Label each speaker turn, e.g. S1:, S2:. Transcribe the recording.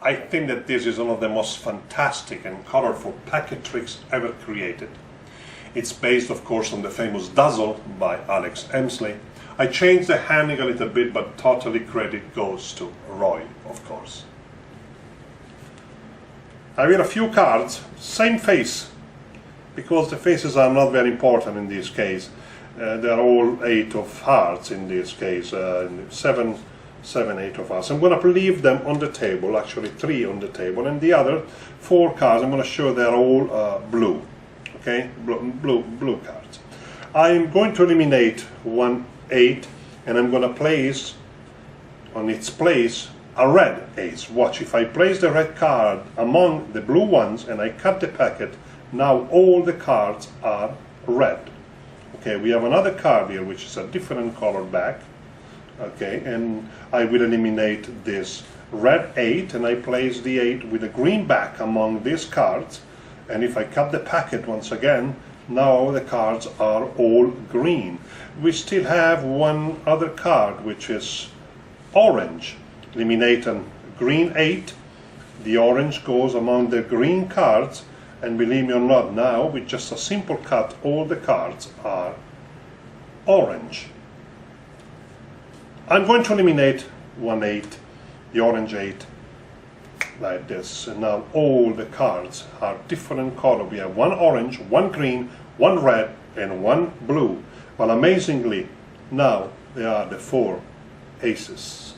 S1: I think that this is one of the most fantastic and colorful packet tricks ever created. It's based, of course, on the famous Dazzle by Alex Emsley. I changed the handling a little bit, but totally credit goes to Roy, of course. I read a few cards, same face, because the faces are not very important in this case. They're all 8 of hearts in this case, 7, 8 of hearts. I'm going to leave them on the table, actually 3 on the table, and the other 4 cards I'm going to show they're all blue, okay, blue cards. I'm going to eliminate 1 8, and I'm going to place on its place a red ace. Watch, if I place the red card among the blue ones and I cut the packet, now all the cards are red. Okay, we have another card here which is a different color back. Okay, and I will eliminate this red 8 and I place the 8 with a green back among these cards, and if I cut the packet once again, now the cards are all green. We still have one other card which is orange. Eliminate a green 8, the orange goes among the green cards, and believe me or not, now with just a simple cut all the cards are orange. I'm going to eliminate 1 8, the orange 8, like this, and now all the cards are different color. We have 1 orange, 1 green, 1 red, and 1 blue. But amazingly, now they are the 4 aces.